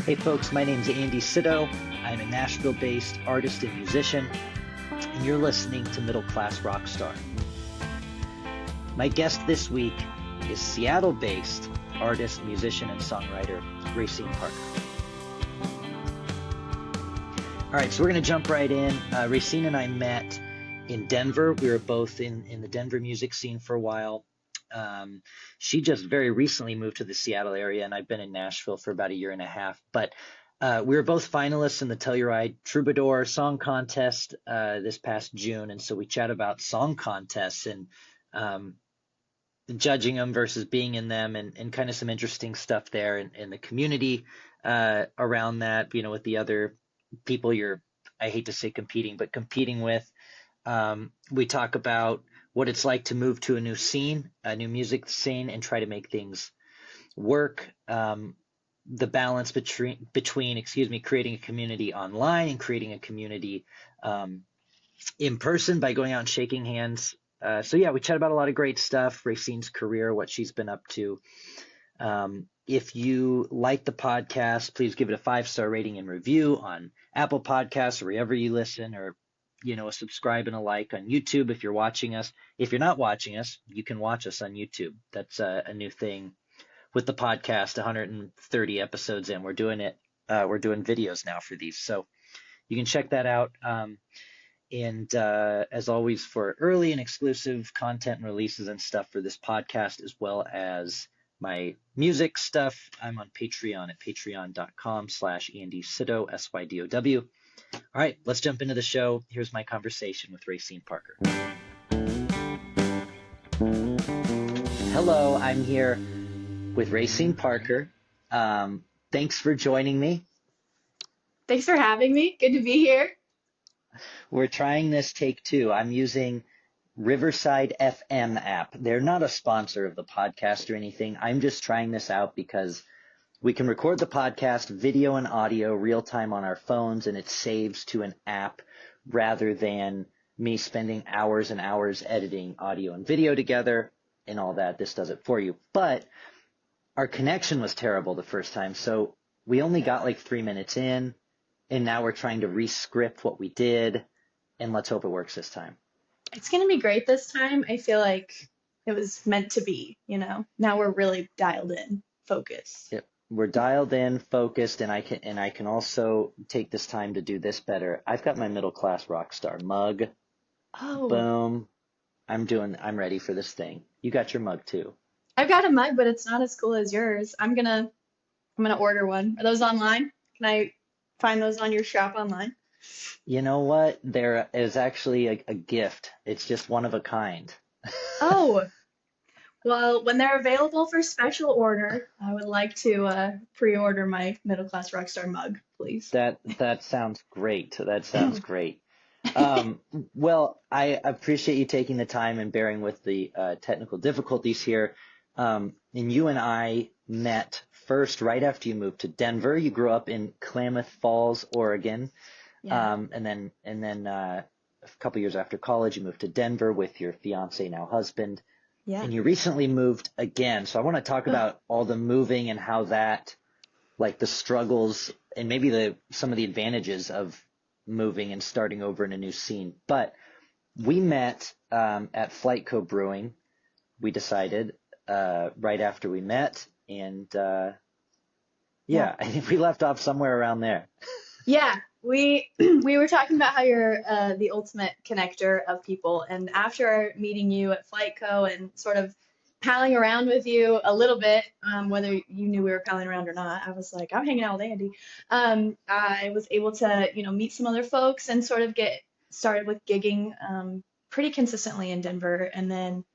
Hey folks, my name's Andy Sito. I'm a Nashville-based artist and musician, and you're listening to Middle Class Rockstar. My guest this week is Seattle-based artist, musician, and songwriter Racyne Parker. All right, so we're going to jump right in. Racyne and I met in Denver. We were both in the Denver music scene for a while. She just very recently moved to the Seattle area, and I've been in Nashville for about a year and a half. But we were both finalists in the Telluride Troubadour Song Contest this past June, and so we chat about song contests and judging them versus being in them, and kind of some interesting stuff there in the community around that, with the other people I hate to say competing, but competing with. We talk about what it's like to move to a new scene, a new music scene, and try to make things work. The balance between creating a community online and creating a community in person by going out and shaking hands. So yeah, we chat about a lot of great stuff, Racyne's career, what she's been up to. If you like the podcast, please give it a 5-star rating and review on Apple Podcasts or wherever you listen, or a subscribe and a like on YouTube if you're watching us. If you're not watching us, you can watch us on YouTube. That's a new thing with the podcast. 130 episodes in, we're doing it. We're doing videos now for these, so you can check that out. And as always, for early and exclusive content and releases and stuff for this podcast, as well as my music stuff, I'm on Patreon at patreon.com/Andy Sito, SYDOW. All right, let's jump into the show. Here's my conversation with Racyne Parker. Hello, I'm here with Racyne Parker. Thanks for joining me. Thanks for having me. Good to be here. We're trying this take 2. I'm using Riverside FM app. They're not a sponsor of the podcast or anything. I'm just trying this out because we can record the podcast, video and audio, real time on our phones, and it saves to an app rather than me spending hours and hours editing audio and video together and all that. This does it for you. But our connection was terrible the first time, so we only got like 3 minutes in, and now we're trying to re-script what we did, and let's hope it works this time. It's going to be great this time. I feel like it was meant to be, Now we're really dialed in, focused. Yep. We're dialed in, focused, and I can also take this time to do this better. I've got my middle class rock star mug. Oh. Boom. I'm ready for this thing. You got your mug too. I've got a mug, but it's not as cool as yours. I'm gonna order one. Are those online? Can I find those on your shop online? You know what? There is actually a gift. It's just one of a kind. Oh. Well, when they're available for special order, I would like to pre-order my middle class rockstar mug, please. That sounds great. That sounds great. Well, I appreciate you taking the time and bearing with the technical difficulties here. And you and I met first right after you moved to Denver. You grew up in Klamath Falls, Oregon. Yeah. And then a couple years after college, you moved to Denver with your fiance, now husband. Yeah. And you recently moved again. So I want to talk about all the moving and how that, like the struggles and maybe some of the advantages of moving and starting over in a new scene. But we met at Flight Co. Brewing. We decided right after we met. And I think we left off somewhere around there. Yeah. We were talking about how you're the ultimate connector of people, and after meeting you at Flight Co. and sort of palling around with you a little bit, whether you knew we were palling around or not, I was like, I'm hanging out with Andy. I was able to, meet some other folks and sort of get started with gigging pretty consistently in Denver, and then,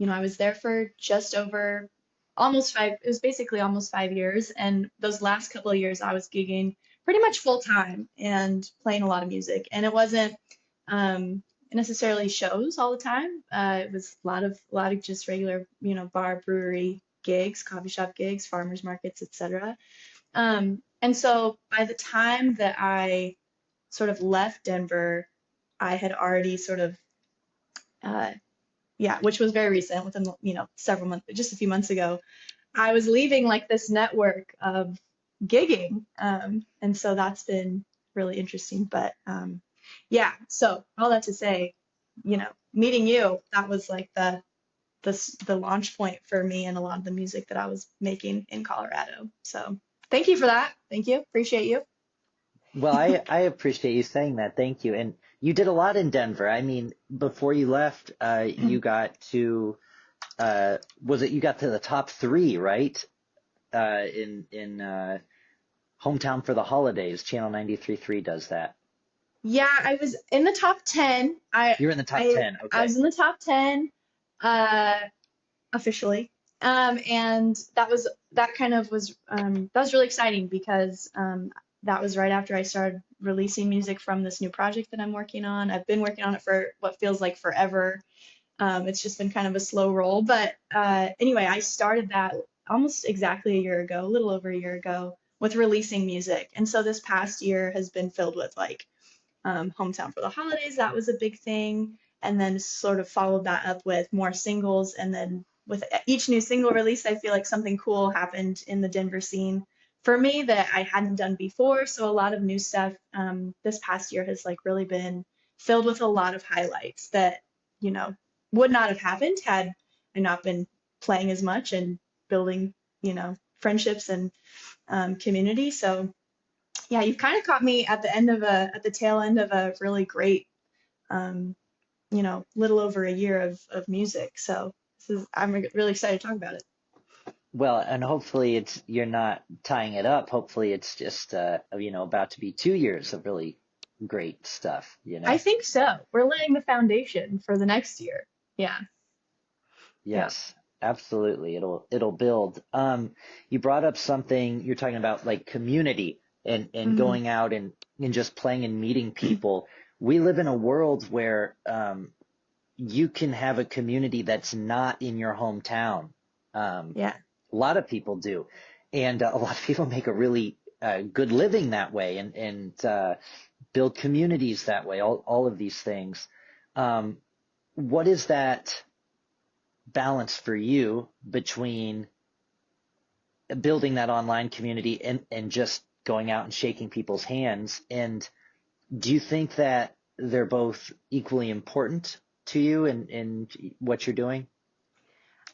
I was there for just over almost 5. It was basically almost 5 years, and those last couple of years I was gigging pretty much full time and playing a lot of music. And it wasn't necessarily shows all the time. It was a lot of just regular, bar, brewery gigs, coffee shop gigs, farmers markets, etc. And so by the time that I sort of left Denver, I had already sort of which was very recent, within, several months, just a few months ago, I was leaving like this network of gigging. And so that's been really interesting. But yeah, so all that to say, meeting you, that was like the launch point for me and a lot of the music that I was making in Colorado. So thank you for that. Thank you. Appreciate you. Well, I appreciate you saying that. Thank you. And you did a lot in Denver. I mean, before you left, you got to was it you got to the top three, right? In Hometown for the Holidays. Channel 93.3 does that. Yeah, I was in the top 10. You're in the top I 10. I Okay. was in the top 10 uh officially. And that kind of was that was really exciting because that was right after I started releasing music from this new project that I'm working on. I've been working on it for what feels like forever. It's just been kind of a slow roll. But anyway, I started that almost exactly a year ago, a little over a year ago, with releasing music. And so this past year has been filled with like Hometown for the Holidays. That was a big thing. And then sort of followed that up with more singles. And then with each new single release, I feel like something cool happened in the Denver scene for me that I hadn't done before. So a lot of new stuff this past year has like really been filled with a lot of highlights that, you know, would not have happened had I not been playing as much and building, friendships and community. So yeah, you've kind of caught me at the tail end of a really great, um, little over a year of music. So I'm really excited to talk about it. Well, and hopefully you're not tying it up. Hopefully it's just about to be 2 years of really great stuff, you I know? think so. We're laying the foundation for the next year. Yeah, yeah. Yes, absolutely. It'll build. You brought up something you're talking about like community and Mhm. going out and just playing and meeting people. We live in a world where you can have a community that's not in your hometown. Um, Yeah. a lot of people do, and a lot of people make a really good living that way and build communities that way. All of these things. What is that balance for you between building that online community and just going out and shaking people's hands? And do you think that they're both equally important to you in what you're doing?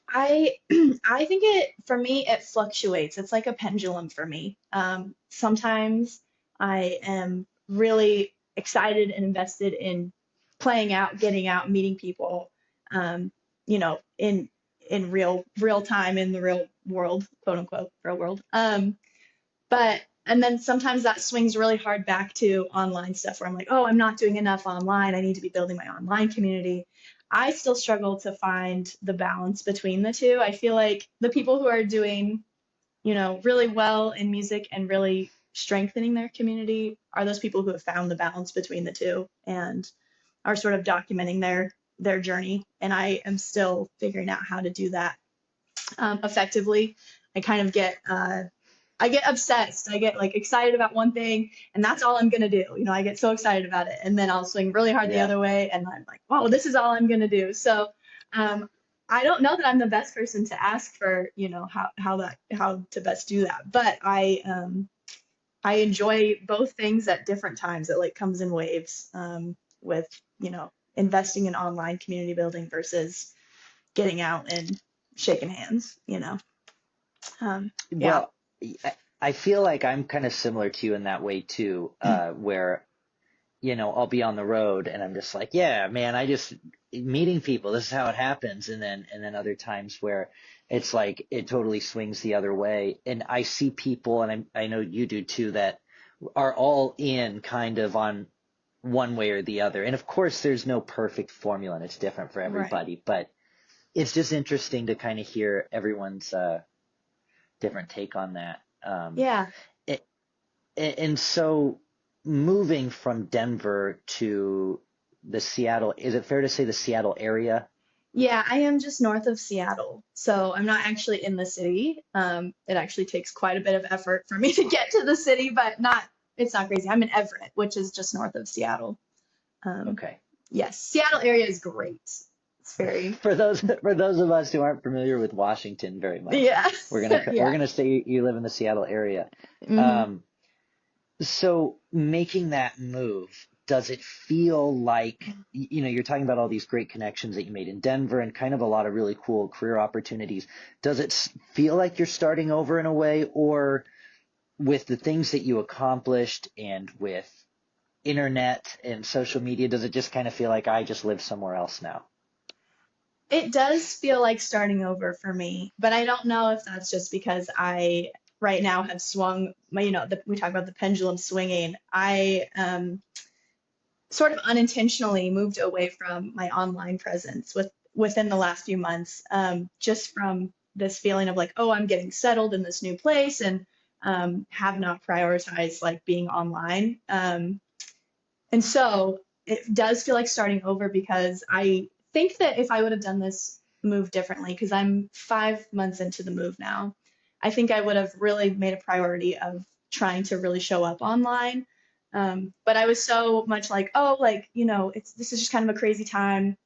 I I think for me it fluctuates. It's like a pendulum for me. Sometimes I am really excited and invested in playing out, getting out, meeting people, um, in real time in the real world, quote unquote, real world. But and then sometimes that swings really hard back to online stuff where I'm like, oh, I'm not doing enough online. I need to be building my online community. I still struggle to find the balance between the two. I feel like the people who are doing, really well in music and really strengthening their community are those people who have found the balance between the two and are sort of documenting their journey. And I am still figuring out how to do that effectively. I kind of get I get obsessed. I get like excited about one thing, and that's all I'm gonna do. I get so excited about it, and then I'll swing really hard the Yeah. other way, and I'm like, wow, this is all I'm gonna do. So, um, I don't know that I'm the best person to ask for, how to best do that, but I enjoy both things at different times. It like comes in waves, with investing in online community building versus getting out and shaking hands. Yeah. Well, I feel like I'm kind of similar to you in that way too, where I'll be on the road and I'm just like, yeah, man, I just meeting people. This is how it happens. And then other times where it's like it totally swings the other way. And I see people, and I know you do too, that are all in kind of on one way or the other. And of course, there's no perfect formula, and it's different for Right. everybody. But it's just interesting to kind of hear everyone's different take on that. Yeah. It, and so moving from Denver to the Seattle, is it fair to say the Seattle area? Yeah, I am just north of Seattle. So I'm not actually in the city. It actually takes quite a bit of effort for me to get to the city, but it's not crazy. I'm in Everett, which is just north of Seattle. Um, Okay. yes, Seattle area is great. It's very, For those of us who aren't familiar with Washington very much, yeah, we're yeah. gonna say you live in the Seattle area. Hmm. Um, so making that move, does it feel like, you're talking about all these great connections that you made in Denver and kind of a lot of really cool career opportunities. Does it feel like you're starting over in a way, or with the things that you accomplished and with internet and social media, does it just kind of feel like I just live somewhere else now? It does feel like starting over for me, but I don't know if that's just because I right now have swung we talk about the pendulum swinging. I sort of unintentionally moved away from my online presence within the last few months, just from this feeling of like, oh, I'm getting settled in this new place and have not prioritized like being online. And so it does feel like starting over because I think that if I would have done this move differently, because I'm 5 months into the move now, I think I would have really made a priority of trying to really show up online. But I was so much like, oh, like, this is just kind of a crazy time.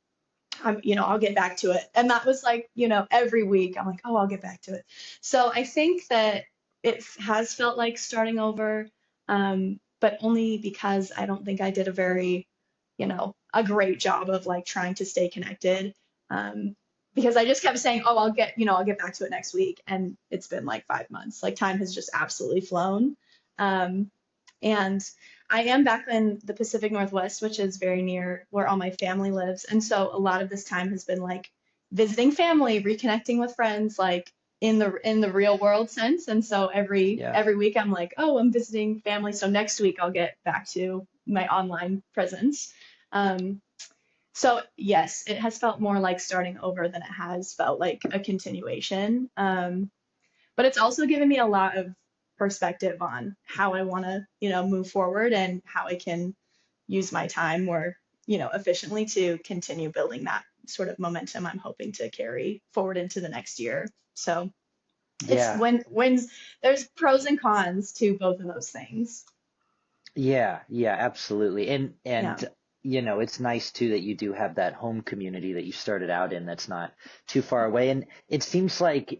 I'll get back to it. And that was like, every week I'm like, oh, I'll get back to it. So I think that it has felt like starting over, but only because I don't think I did a great job of like trying to stay connected. Because I just kept saying, oh, I'll get back to it next week. And it's been like 5 months. Like time has just absolutely flown. Um, and I am back in the Pacific Northwest, which is very near where all my family lives. And so a lot of this time has been like visiting family, reconnecting with friends, like in the real world sense. And so every Yeah. every week I'm like, oh, I'm visiting family. So next week I'll get back to my online presence. Um, so yes, it has felt more like starting over than it has felt like a continuation. But it's also given me a lot of perspective on how I want to, move forward and how I can use my time more, efficiently to continue building that sort of momentum I'm hoping to carry forward into the next year. So it's Yeah. wins, there's pros and cons to both of those things. Yeah, yeah, absolutely. And Yeah. it's nice too that you do have that home community that you started out in that's not too far away. And it seems like,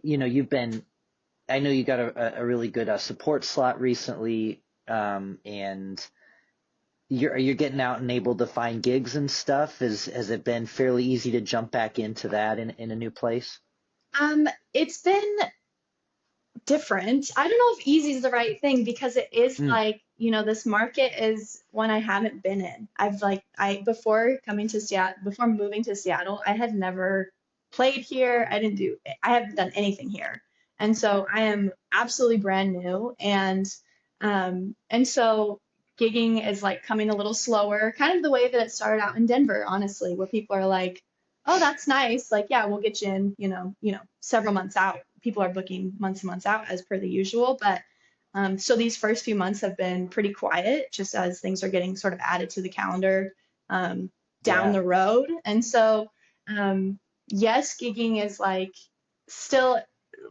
I know you got a really good support slot recently, and you're getting out and able to find gigs and stuff. Has it been fairly easy to jump back into that in a new place? It's been different. I don't know if easy is the right thing because it is Mm, like, this market is one I haven't been in. Before coming to Seattle, before moving to Seattle, I had never played here. I haven't done anything here. And so I am absolutely brand new. And so gigging is like coming a little slower, kind of the way that it started out in Denver, honestly, where people are like, oh, that's nice. Like, yeah, we'll get you in, several months out. People are booking months and months out as per the usual. But so these first few months have been pretty quiet, just as things are getting sort of added to the calendar um, down yeah. the road. And so, yes, gigging is like still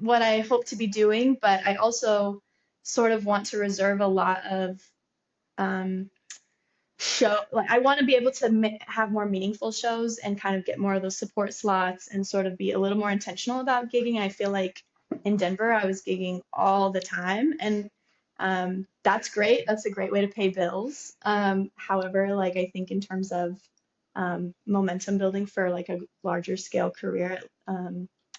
what I hope to be doing, but I also sort of want to reserve a lot of um, show like I want to be able to have more meaningful shows and kind of get more of those support slots and sort of be a little more intentional about gigging. I feel like in Denver I was gigging all the time and that's great. That's a great way to pay bills. However, like I think in terms of momentum building for like a larger scale career,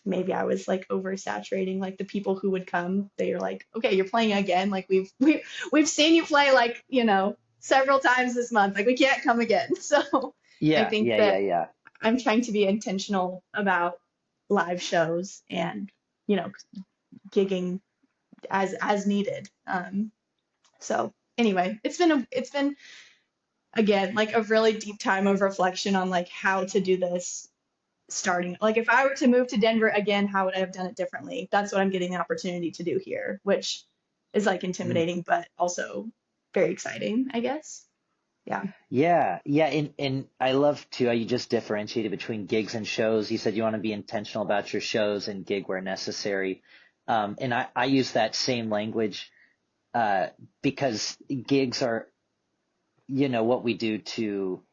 maybe I was like oversaturating like the people who would come. They're like, okay, you're playing again. Like we've seen you play like, several times this month. Like we can't come again. So I Yeah, think yeah, yeah, that yeah. I'm trying to be intentional about live shows and, you know, gigging as needed. So anyway, it's been again like a really deep time of reflection on like how to do this starting. Like if I were to move to Denver again, how would I have done it differently? That's what I'm getting the opportunity to do here, which is like Mm. intimidating but also very exciting, I guess. Yeah. Yeah, yeah, and I love too how you just differentiated between gigs and shows. You said you want to be intentional about your shows and gig where necessary. And I use that same language because gigs are, what we do to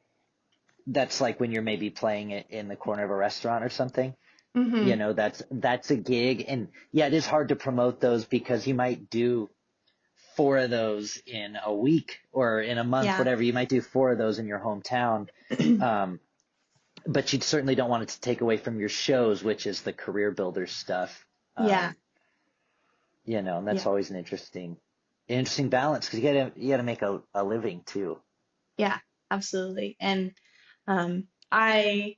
that's like when you're maybe playing it in the corner of a restaurant or something. Hmm. That's a gig. And yeah, it is hard to promote those because you might do four of those in a week or in a month, Yeah. whatever. You might do four of those in your hometown. Um, but you certainly don't want it to take away from your shows, which is the career builder stuff. Yeah. Um, and that's Yeah. always an interesting balance because you gotta make a living too. Yeah. Absolutely. And I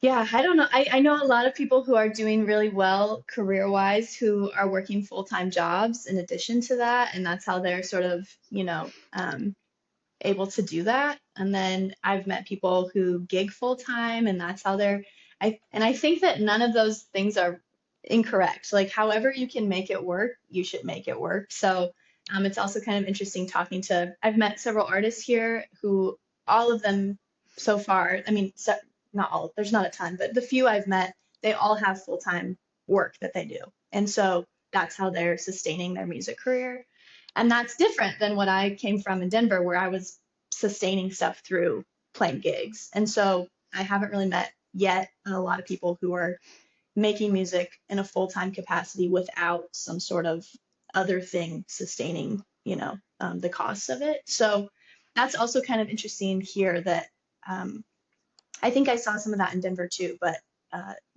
yeah, I don't know. I know a lot of people who are doing really well career-wise who are working full-time jobs in addition to that, and that's how they're sort of, able to do that. And then I've met people who gig full-time, and that's how I think that none of those things are incorrect. Like, however you can make it work, you should make it work. So, it's also kind of interesting talking to, I've met several artists here who all of them so far, I mean, not all, there's not a ton, but the few I've met, they all have full-time work that they do. And so that's how they're sustaining their music career. And that's different than what I came from in Denver, where I was sustaining stuff through playing gigs. And so I haven't really met yet a lot of people who are making music in a full-time capacity without some sort of other thing sustaining, the costs of it. So that's also kind of interesting here that um, I think I saw some of that in Denver too, but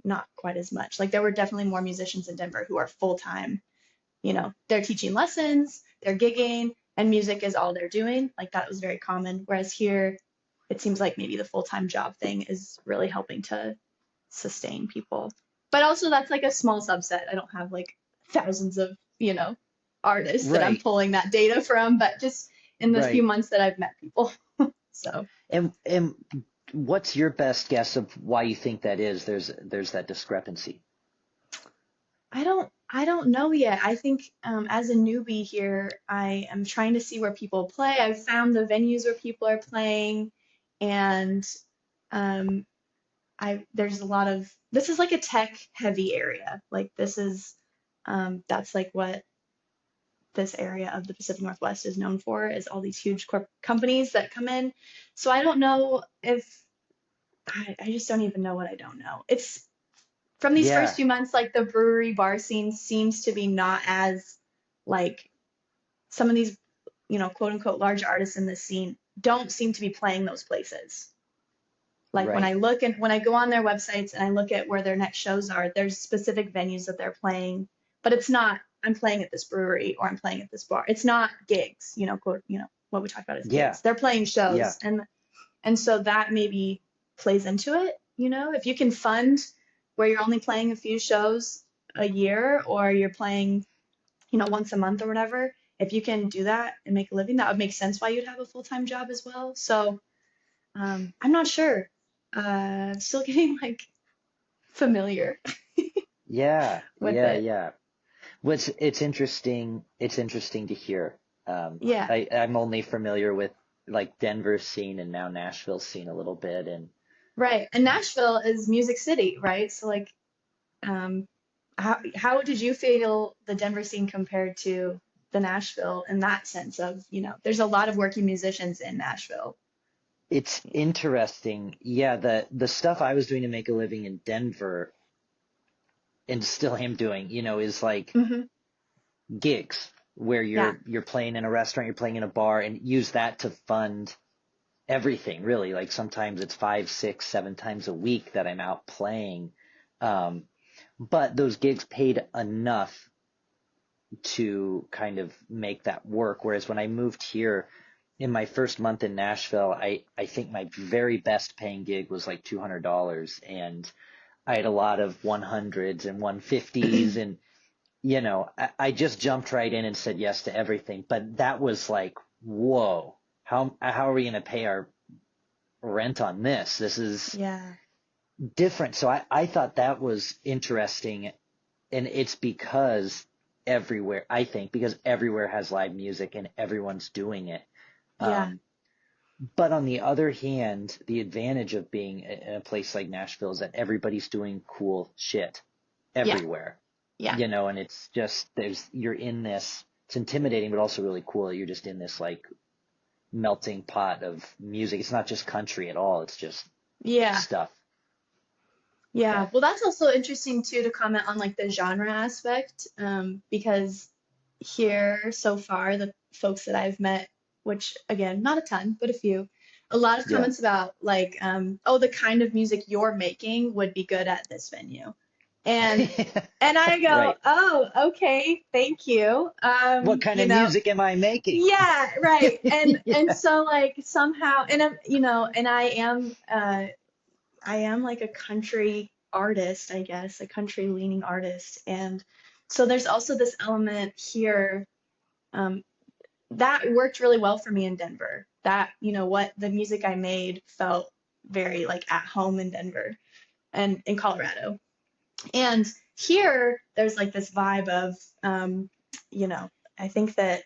not quite as much. Like there were definitely more musicians in Denver who are full-time, they're teaching lessons, they're gigging, and music is all they're doing. Like that was very common. Whereas here, it seems like maybe the full-time job thing is really helping to sustain people. But also that's like a small subset. I don't have like thousands of, artists that I'm Right, pulling that data from, but just in the few right. months that I've met people. So And what's your best guess of why you think that is? There's that discrepancy. I don't know yet. I think as a newbie here, I am trying to see where people play. I've found the venues where people are playing, and um, I there's a lot of this is like a tech heavy area. Like this is that's like what this area of the Pacific Northwest is known for is all these huge companies that come in. So I don't know if I just don't even know what I don't know. It's from these first Yeah, few months, like the brewery bar scene seems to be not as like some of these, quote unquote large artists in this scene don't seem to be playing those places. Like when I right. look and when I go on their websites and I look at where their next shows are, there's specific venues that they're playing, but it's not I'm playing at this brewery or I'm playing at this bar. It's not gigs, quote, what we talk about as Yeah, gigs. They're playing yeah. shows and so that maybe plays into it, if you can fund where you're only playing a few shows a year or you're playing, once a month or whatever, if you can do that and make a living, that would make sense why you'd have a full-time job as well. So I'm not sure. Still getting like familiar Yeah, with yeah, it. yeah. What's it's interesting. It's interesting to hear. Yeah, I'm only familiar with like Denver scene and now Nashville scene a little bit, and right. And Nashville is Music City, right? So like, um, how did you feel the Denver scene compared to the Nashville in that sense of, there's a lot of working musicians in Nashville. it's interesting. Yeah, the stuff I was doing to make a living in Denver and still am doing, is like Hmm. gigs where Yeah, you're playing in a restaurant, you're playing in a bar, and use that to fund everything really. Like sometimes it's five, six, seven times a week that I'm out playing. Um, but those gigs paid enough to kind of make that work. Whereas when I moved here in my first month in Nashville, I think my very best paying gig was like $200. And I had a lot of 100s and 150s. And, I just jumped right in and said yes to everything. But that was like, whoa, how are we going to pay our rent on this? This is yeah, different. So I thought that was interesting. And it's because everywhere, I think, because everywhere has live music and everyone's doing it. yeah, Um, but on the other hand, the advantage of being in a place like Nashville is that everybody's doing cool shit yeah, everywhere, yeah, and you're in this, it's intimidating, but also really cool. You're just in this like melting pot of music. It's not just country at all. It's just Yeah. stuff. Yeah. Yeah. Well, that's also interesting too to comment on like the genre aspect, because here so far, the folks that I've met, which again, not a ton, but a few, a lot of Yeah. comments about like, oh, the kind of music you're making would be good at this venue. And and I go, Right. oh, okay, thank you. What kind of music am I making? Yeah, right. And so like somehow, and I'm, and I am like a country artist, I guess, a country leaning artist. And so there's also this element here, um, that worked really well for me in Denver. That, what the music I made felt very like at home in Denver and in Colorado. And here there's like this vibe of, you know, I think that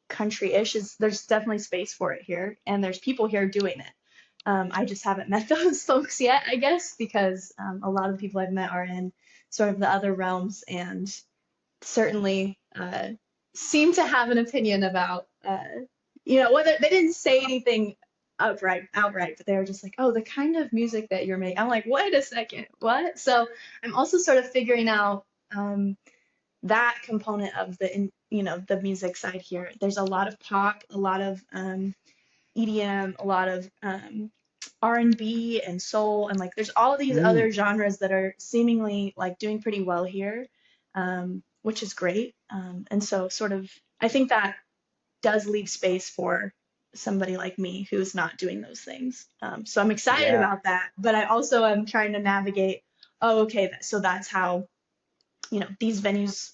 country-ish is there's definitely space for it here, and there's people here doing it. I just haven't met those folks yet, I guess, because a lot of the people I've met are in sort of the other realms and certainly seem to have an opinion about, whether they didn't say anything outright, but they were just like, oh, the kind of music that you're making. I'm like, wait a second, what? So I'm also sort of figuring out that component of the music side here. There's a lot of pop, a lot of EDM, a lot of R&B and soul, and like there's all of these Mm, other genres that are seemingly like doing pretty well here, which is great. And so sort of I think that does leave space for somebody like me who's not doing those things. So I'm excited yeah. about that, but I also am trying to navigate, oh, okay, so that's how, these venues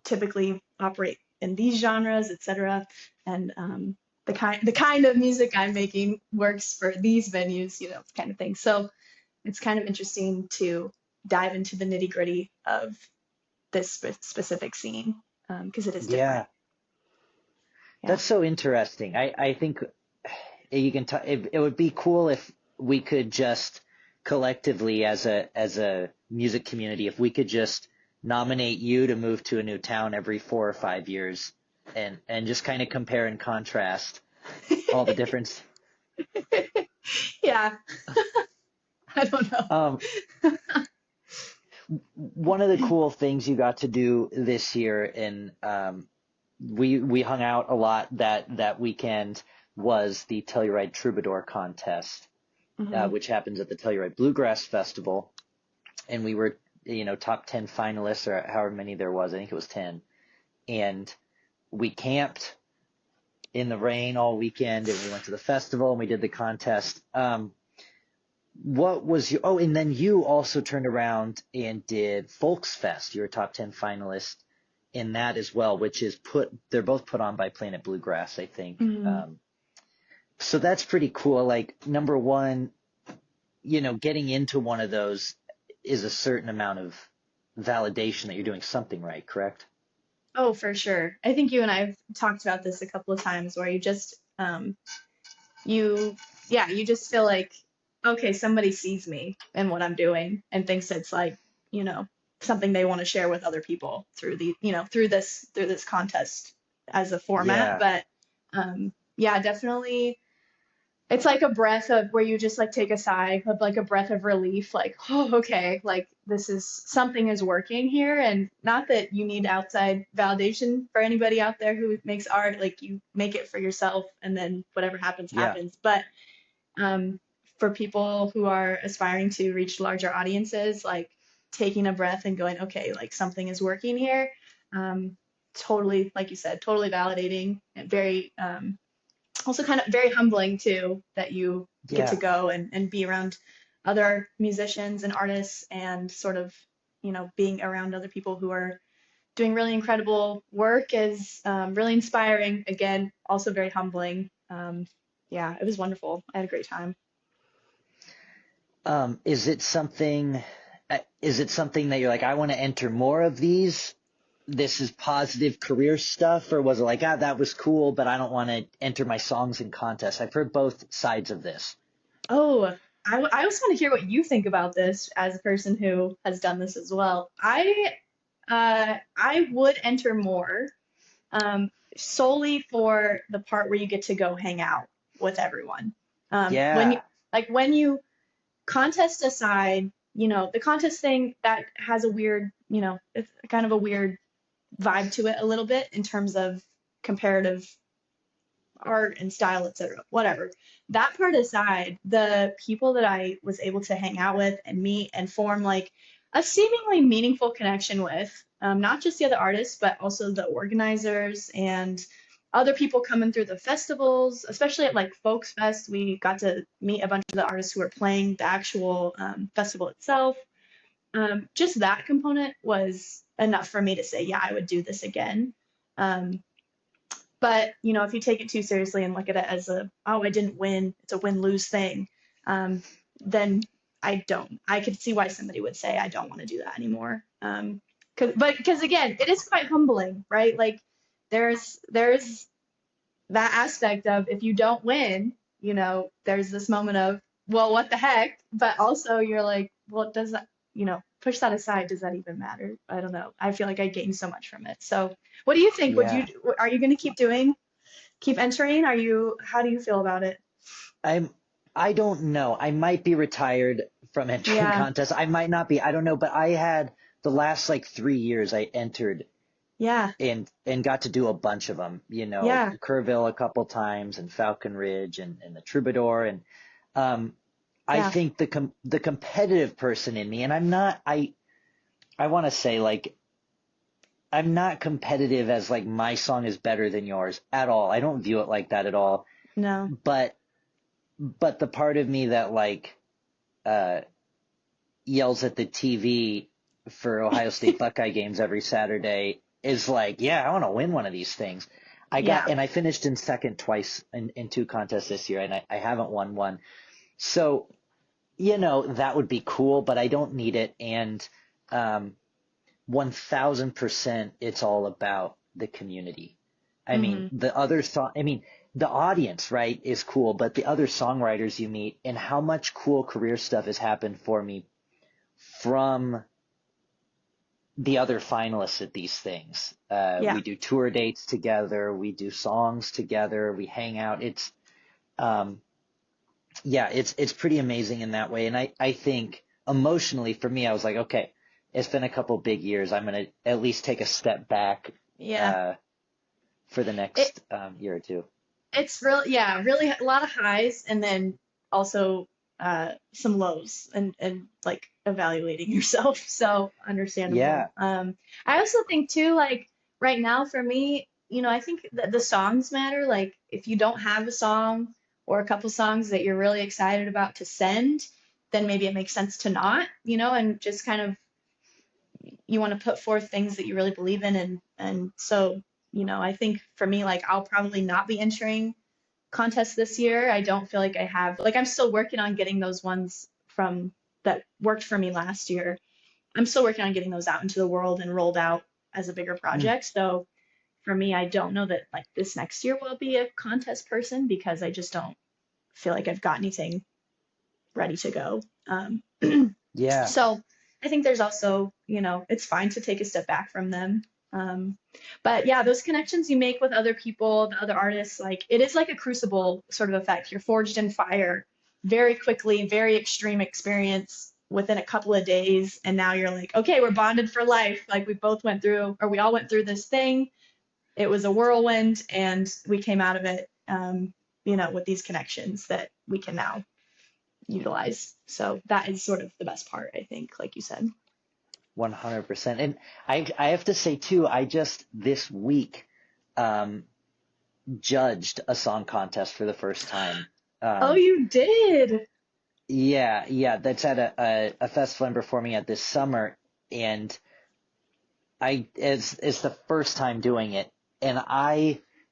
typically operate in these genres, etc. And the kind of music I'm making works for these venues, kind of thing. So it's kind of interesting to dive into the nitty gritty of this specific scene, because it is different. Yeah. Yeah. That's so interesting. I think you can it would be cool if we could just collectively as a music community, if we could just nominate you to move to a new town every 4 or 5 years and just kind of compare and contrast all the difference. Yeah. I don't know. Um, one of the cool things you got to do this year, and we hung out a lot that weekend, was the Telluride Troubadour contest, Hmm. which happens at the Telluride Bluegrass Festival, and we were top 10 finalists or however many there was. I think it was 10, and we camped in the rain all weekend, and we went to the festival and we did the contest. What was your, oh, and then you also turned around and did Folks Fest. You were a top 10 finalist in that as well, which is they're both put on by Planet Bluegrass, I think. Hmm. So that's pretty cool. Like, number one, getting into one of those is a certain amount of validation that you're doing something right, correct? Oh, for sure. I think you and I have talked about this a couple of times where you just you yeah, you just feel like, okay, somebody sees me and what I'm doing and thinks it's like, you know, something they want to share with other people through through this contest as a format. Yeah, But yeah, definitely it's like a breath of where you just like take a sigh of like a breath of relief, like, oh, okay, like this is something is working here. And not that you need outside validation for anybody out there who makes art, like you make it for yourself and then whatever happens, yeah, happens. But um, for people who are aspiring to reach larger audiences, like taking a breath and going, okay, like something is working here. Um, Totally, like you said, totally validating and very also kind of very humbling too that you get to yeah. go and be around other musicians and artists and sort of being around other people who are doing really incredible work is really inspiring, again also very humbling. Yeah, it was wonderful. I had a great time. Is it something? Is it something that you're like, I want to enter more of these? This is positive career stuff, or was it like, that was cool, but I don't want to enter my songs in contests? I've heard both sides of this. Oh, I also want to hear what you think about this as a person who has done this as well. I would enter more. solely for the part where you get to go hang out with everyone. When you Yeah. when you contest aside, the contest thing that has a weird, it's kind of a weird vibe to it a little bit in terms of comparative art and style, etc. Whatever. That part aside, the people that I was able to hang out with and meet and form like a seemingly meaningful connection with, not just the other artists, but also the organizers and other people coming through the festivals, especially at like Folks Fest. We got to meet a bunch of the artists who were playing the actual festival itself. Just that component was enough for me to say, yeah, I would do this again. Um, but, if you take it too seriously and look at it as oh, I didn't win, it's a win-lose thing, um, then I don't. I could see why somebody would say I don't want to do that anymore. Because again, it is quite humbling, right? Like there's that aspect of if you don't win, there's this moment of, well, what the heck? But also you're like, well, does that, push that aside, does that even matter? I don't know. I feel like I gained so much from it. So what do you think? Yeah. Are you going to keep entering? How do you feel about it? I'm, I don't know. I might be retired from entering Yeah. contests. I might not be. I don't know. But I had the last like 3 years I entered Yeah. and got to do a bunch of them, Yeah. Kerrville a couple times and Falcon Ridge and the Troubadour. And, I Yeah. think the competitive person in me, and I want to say like, I'm not competitive as like my song is better than yours at all. I don't view it like that at all. No. But the part of me that like uh, yells at the TV for Ohio State Buckeye games every Saturday is like, yeah, I want to win one of these things. Yeah. And I finished in second twice in two contests this year, and I haven't won one. So, that would be cool, but I don't need it. And um, 1000% it's all about the community. I mean, Hmm. the audience, right, is cool, but the other songwriters you meet and how much cool career stuff has happened for me from the other finalists at these things. Yeah. We do tour dates together, we do songs together, we hang out. Um, yeah, it's pretty amazing in that way. And I think emotionally for me, I was like, okay, it's been a couple big years. I'm going to at least take a step back, Yeah. uh, for the It next, year or two. it's really, yeah, really a lot of highs and then also some lows and like evaluating yourself. So Yeah. understandable. I also think too, like right now for me, I think that the songs matter. Like if you don't have a song or a couple songs that you're really excited about to send, then maybe it makes sense to not, and just kind of you want to put forth things that you really believe in and so, I think for me, like I'll probably not be entering contests this year. I don't feel like I have, like, I'm still working on getting those ones from that worked for me last year. I'm still working on getting those out into the world and rolled out as a bigger Mm. project. So for me, I don't know that like this next year will be a contest person because I just don't feel like I've got anything ready to go. Yeah. So I think there's also, it's fine to take a step back from them. Um, but yeah, those connections you make with other people, the other artists, like it is like a crucible sort of effect. You're forged in fire very quickly, very extreme experience within a couple of days. And now you're like, okay, we're bonded for life. Like we both went through, or we all went through this thing. It was a whirlwind and we came out of it, with these connections that we can now utilize. So that is sort of the best part, I think, like you said. 100%. And I have to say too, I just this week, um, judged a song contest for the first time. Oh, Um, you did. yeah, yeah, that's at a festival I'm performing at this summer. And it's the first time doing it. And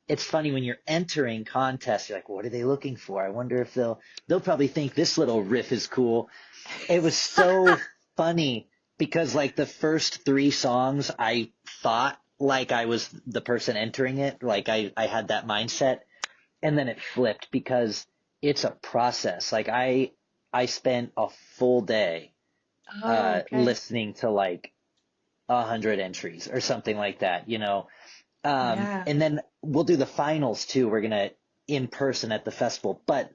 it's funny when you're entering contests, you're like, what are they looking for? I wonder if they'll probably think this little riff is cool. It was so funny because like the first three songs, I thought like I was the person entering it. Like I had that mindset, and then it flipped because it's a process. Like I spent a full day, Oh, okay. listening to like 100 entries or something like that, Yeah. and then we'll do the finals too. We're gonna in person at the festival, but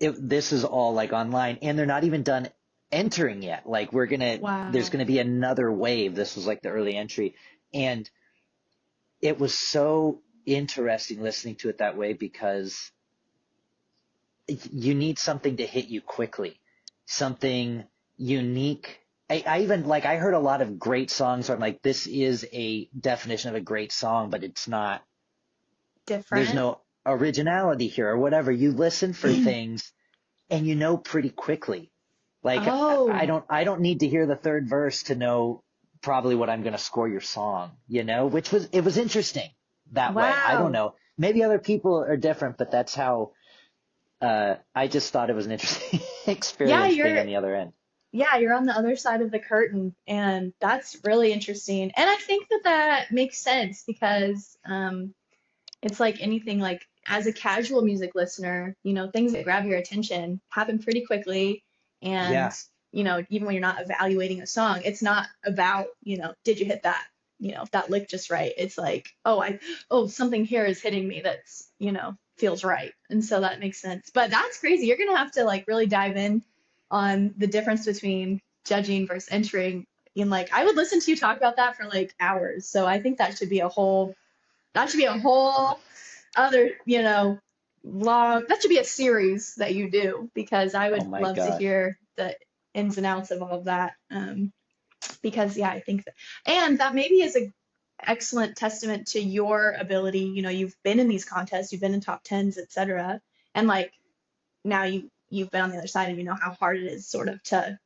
this is all like online, and they're not even done entering yet. Like there's Wow. gonna be another wave. This was like the early entry, and it was so interesting listening to it that way because you need something to hit you quickly, something unique. I even like I heard a lot of great songs where I'm like, this is a definition of a great song, but it's not. There's Different. no originality here or whatever. You listen for things and you know pretty quickly. Like Oh, I don't need to hear the third verse to know probably what I'm going to score your song, which it was interesting that way. I don't wow. know. Maybe other people are different, but that's how I just thought it was an interesting Yeah, experience being you're on the other end. yeah, you're on the other side of the curtain, and that's really interesting. And I think that that makes sense because it's like anything, like as a casual music listener, things that grab your attention happen pretty quickly. And, Yeah, even when you're not evaluating a song, it's not about, did you hit that, that lick just right? It's like, oh, something here is hitting me that's, feels right. And so that makes sense. But that's crazy. You're gonna have to like really dive in on the difference between judging versus entering. And like I would listen to you talk about that for like hours. So I think that should be a whole other, long, that should be a series that you do because I oh would my love to gosh. hear the ins and outs of all of that. Because yeah, I think that, and that maybe is a excellent testament to your ability. You've been in these contests, you've been in top tens, etc. And like now you've been on the other side and you know how hard it is sort of to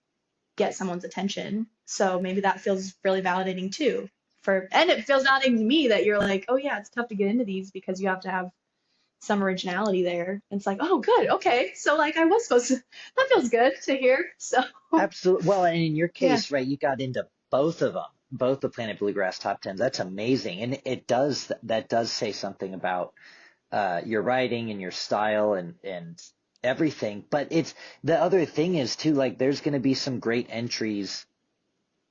get someone's attention. So maybe that feels really validating too. And it feels validating to me that you're like, oh yeah, it's tough to get into these because you have to have some originality there. And it's like, oh good, okay. So like I was supposed to, that feels good to hear. So Absolutely. Well, and in your yeah, case, right, you got into both of them, both the Planet Bluegrass top tens. That's amazing, and that does say something about your writing and your style and everything. But it's the other thing is too, like there's going to be some great entries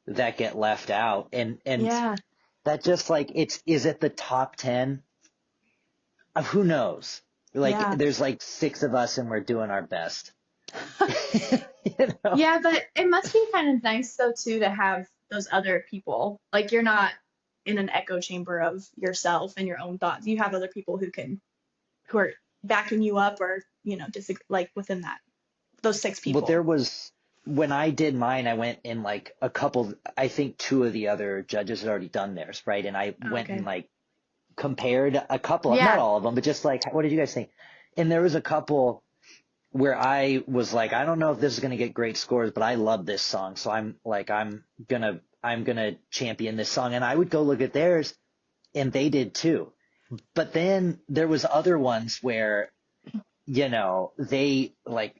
that get left out, and yeah. that just like is it the top 10? Who knows? Like Yeah. there's like six of us and we're doing our best. You know? Yeah, but it must be kind of nice though too to have those other people. Like you're not in an echo chamber of yourself and your own thoughts. You have other people who are backing you up or, disagree like within that those six Well, there people. was when I did mine, I went in like a couple, I think two of the other judges had already done theirs, right? And I Oh, went and okay. like compared a couple, not Yeah. all of them, but just like, what did you guys think? And there was a couple where I was like, I don't know if this is going to get great scores, but I love this song. So I'm like, I'm gonna champion this song. And I would go look at theirs and they did too. But then there was other ones where, they like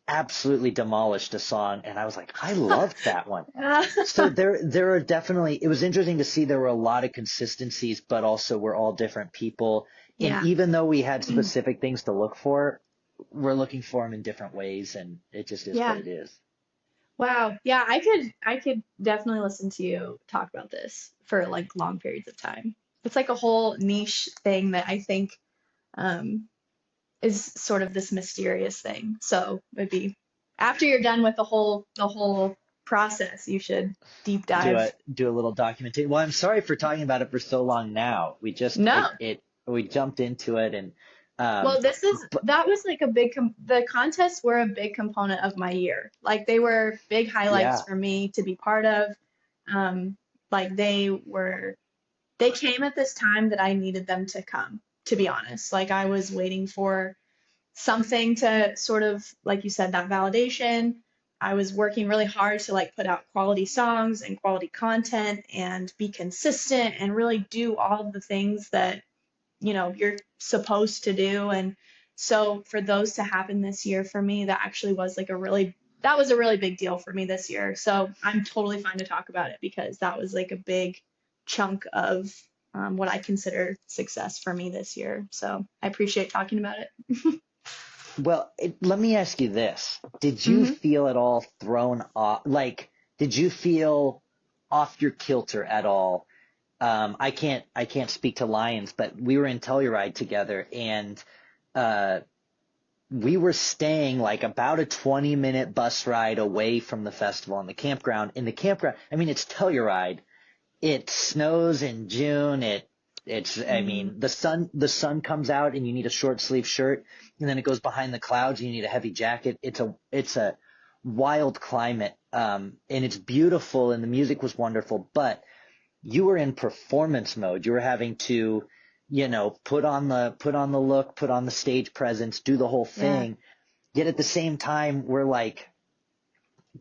absolutely demolished a song. And I was like, I loved that one. So there are definitely, it was interesting to see there were a lot of consistencies, but also we're all different people. And Yeah. even though we had specific things to look for, we're looking for them in different ways, and it just is what Yeah. it is. Wow. Yeah, I could definitely listen to you talk about this for like long periods of time. It's like a whole niche thing that I think um is sort of this mysterious thing. So maybe after you're done with the whole process, you should deep Do a dive. do a little documentation. Well, I'm sorry for talking about it for so long now. We just No. we jumped into it and Well, um but that was like a big the contests were a big component of my year. Like they were big highlights yeah. for me to be part of. Um, like they came at this time that I needed them to come, to be honest. Like I was waiting for something to sort of, like you said, that validation. I was working really hard to like put out quality songs and quality content and be consistent and really do all of the things that, you're supposed to do. And so for those to happen this year for me, that was a really big deal for me this year. So I'm totally fine to talk about it because that was like a big chunk of what I consider success for me this year. So I appreciate talking about it. Well, let me ask you this. Did you hmm feel at all thrown off? Like, did you feel off your kilter at all I can't speak to Lions, but we were in Telluride together, and uh, we were staying like about a 20-minute bus ride away from the festival in the campground. In the campground, I mean, it's Telluride. It snows in June. I Mm, mean, the sun comes out and you need a short sleeve shirt, and then it goes behind the clouds and you need a heavy jacket. It's a wild climate, and it's beautiful, and the music was wonderful, but you were in performance mode. You were having to, put on the look, put on the stage presence, do the whole yeah. thing. Yet at the same time, we're like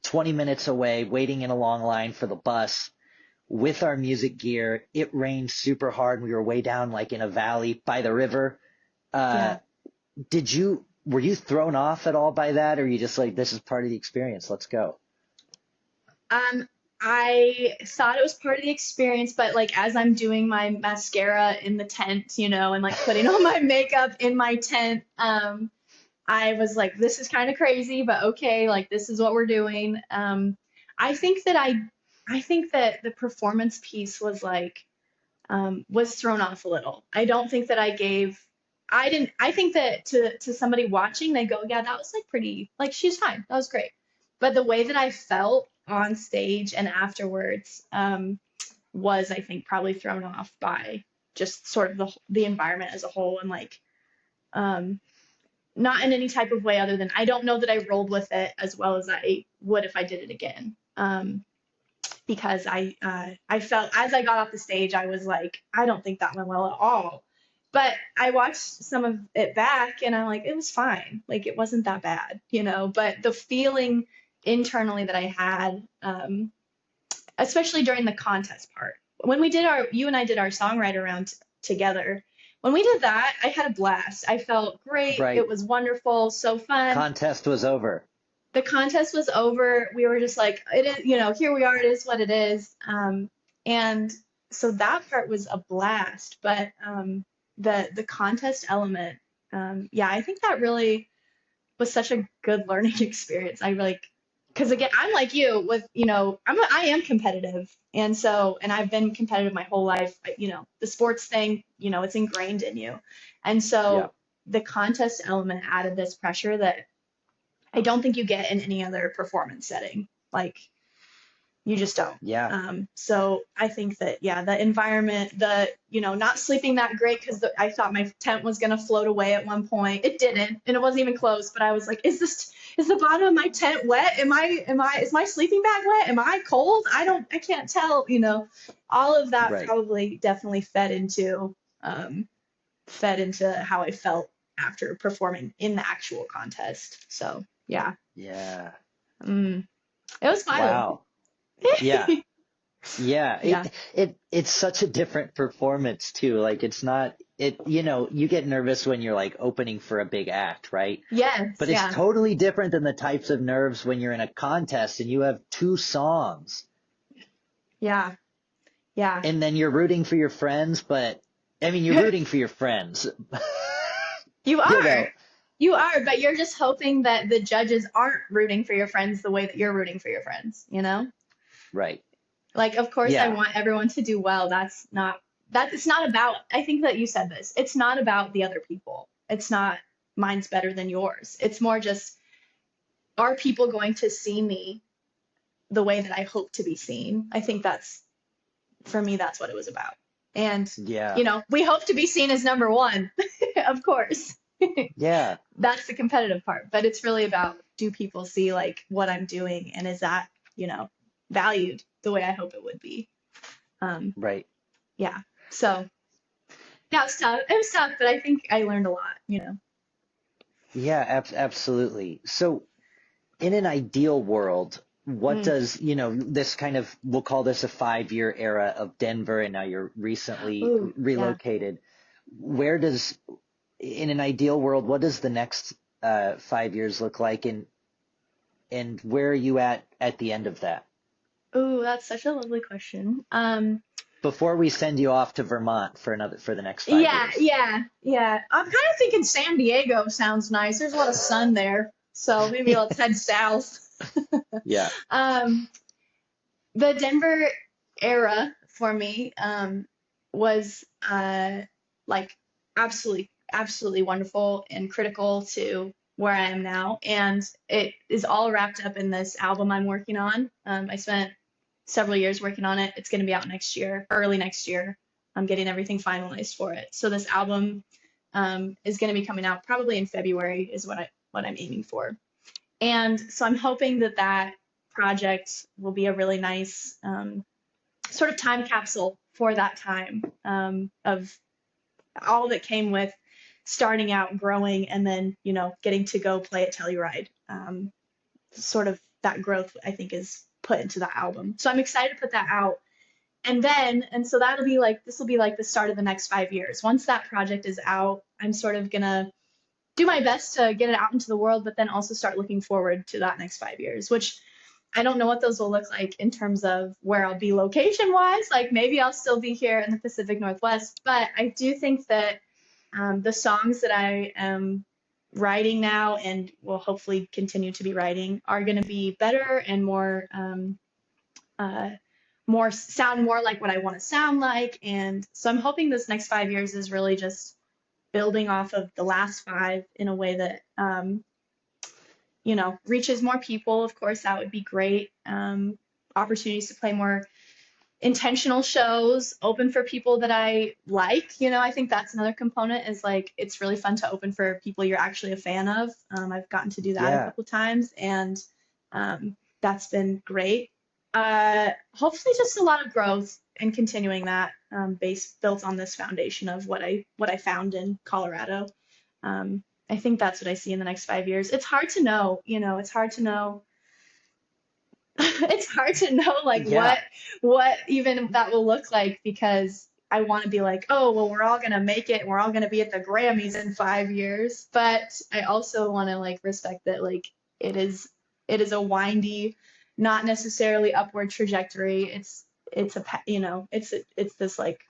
20 minutes away, waiting in a long line for the bus with our music gear. It rained super hard. We were way down like in a valley by the river. Uh, Yeah. were you thrown off at all by that, or are you just like, this is part of the experience? Let's go. Um, I thought it was part of the experience, but like as I'm doing my mascara in the tent, and like putting on my makeup in my tent, I was like, this is kind of crazy, but okay, like this is what we're doing. I think that I think that the performance piece was like was thrown off a little. I don't think that I didn't. I think that to somebody watching, they go, yeah, that was like pretty, like she's fine, that was great. But the way that I felt on stage and afterwards was, I think, probably thrown off by just sort of the environment as a whole and like um, not in any type of way other than I don't know that I rolled with it as well as I would if I did it again. Because I felt as I got off the stage, I was like, I don't think that went well at all. But I watched some of it back and I'm like, it was fine. Like it wasn't that bad, But the feeling internally that I had, especially during the contest part, when you and I did our songwriter round together. When we did that, I had a blast. I felt great. Right. It was wonderful, so fun. Contest was over. The contest was over. We were just like, it is, here we are. It is what it is. And so that part was a blast. But the contest element, yeah, I think that really was such a good learning experience. I like, because again, I'm like you with, I am competitive, and I've been competitive my whole life. The sports thing, it's ingrained in you, and Yeah. so the contest element added this pressure that I don't think you get in any other performance setting. Like you just don't. Yeah. So I think that, yeah, the environment, not sleeping that great because I thought my tent was gonna float away at one point. It didn't, and it wasn't even close. But I was like, is the bottom of my tent wet? Is my sleeping bag wet? Am I cold? I can't tell. All of that Right. probably definitely fed into how I felt after performing in the actual contest. So yeah. Yeah. Mm, it was fun. Wow. Yeah. Yeah. Yeah. It's such a different performance too. Like it's not you get nervous when you're like opening for a big act, right? Yes. But it's Yeah. totally different than the types of nerves when you're in a contest and you have two songs Yeah. Yeah. and then you're rooting for your friends, but I mean, you're rooting for your friends, You you are. know. You are, but you're just hoping that the judges aren't rooting for your friends the way that you're rooting for your friends? Right. Like, of course, I Yeah. want everyone to do well. It's not about, I think that you said this. It's not about the other people. It's not mine's better than yours. It's more just, are people going to see me the way that I hope to be seen? I think for me, that's what it was about. And, Yeah. we hope to be seen as number one, of course. Yeah. That's the competitive part, but it's really about, do people see like what I'm doing and is that, valued the way I hope it would be? Um, Right. yeah. So yeah, it was tough. It was tough, but I think I learned a lot. Yeah, absolutely. So in an ideal world, what Mm. does, this kind of, we'll call this a 5-year era of Denver, and now you're recently Ooh, yeah. relocated. Where does, in an ideal world, what does the next 5 years look like, and where are you at the end of that? Ooh, that's such a lovely question. Before we send you off to Vermont for the next five Yeah, years. yeah, yeah. I'm kind of thinking San Diego sounds nice. There's a lot of sun there, so maybe let's head south. Yeah. Um, the Denver era for me was like absolutely wonderful and critical to where I am now. And it is all wrapped up in this album I'm working on. I spent several years working on it. It's going to be out next year, early next year. I'm getting everything finalized for it. So this album is going to be coming out probably in February is what I'm aiming for. And so I'm hoping that that project will be a really nice sort of time capsule for that time of all that came with starting out, growing, and then, getting to go play at Telluride. Sort of that growth, I think, is put into that album. So I'm excited to put that out. And so this will be like the start of the next 5 years. Once that project is out, I'm sort of gonna do my best to get it out into the world, but then also start looking forward to that next 5 years, which I don't know what those will look like in terms of where I'll be location wise. Like maybe I'll still be here in the Pacific Northwest, but I do think that the songs that I am writing now and will hopefully continue to be writing are going to be better and uh, sound more like what I want to sound like. And so I'm hoping this next 5 years is really just building off of the last five in a way that reaches more people. Of course, that would be great. Opportunities to play more intentional shows, open for people that I like. I think that's another component is like it's really fun to open for people you're actually a fan of. I've gotten to do that a Yeah. couple times, and that's been great. Hopefully, just a lot of growth and continuing that built on this foundation of what I found in Colorado. I think that's what I see in the next 5 years. It's hard to know, it's hard to know. It's hard to know like Yeah. what even that will look like because I want to be like, oh, well, we're all gonna make it and we're all gonna be at the Grammys in 5 years. But I also want to like respect that like it is a windy, not necessarily upward trajectory. It's a it's this like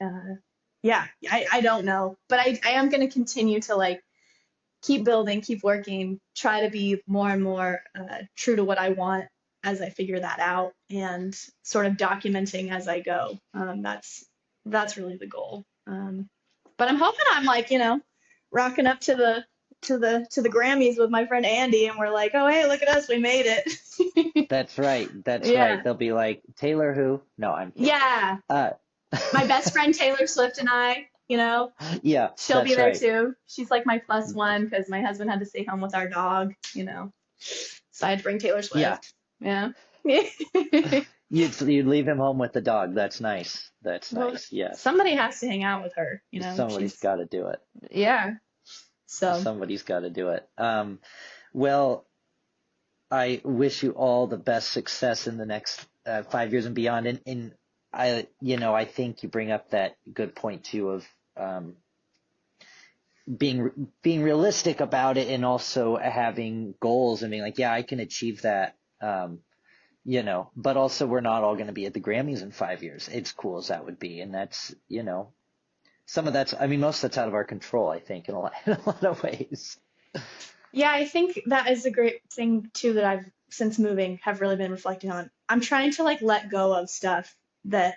uh yeah, I don't know. But I am gonna continue to like keep building, keep working, try to be more and more true to what I want as I figure that out, and sort of documenting as I go. That's really the goal. But I'm hoping I'm like rocking up to the Grammys with my friend Andy, and we're like, oh hey, look at us, we made it. That's right. That's right. Yeah, They'll be like, Taylor who? No, I'm kidding. yeah. Uh, My best friend Taylor Swift and I, yeah, she'll be that's there right. too. She's like my plus one because my husband had to stay home with our dog. So I had to bring Taylor Yeah. Swift. Yeah. You'd leave him home with the dog. That's nice. That's Well, nice. Yes. somebody has to hang out with her. Somebody's got to do it. Yeah. So, Somebody's got to do it. Well, I wish you all the best success in the next 5 years and beyond. And I think you bring up that good point too of being realistic about it and also having goals and being like, yeah, I can achieve that. But also we're not all going to be at the Grammys in 5 years. It's cool as that would be. And that's, some of that's, I mean, most of that's out of our control, I think, in a lot of ways. yeah, I think that is a great thing too that I've since moving have really been reflecting on. I'm trying to like let go of stuff that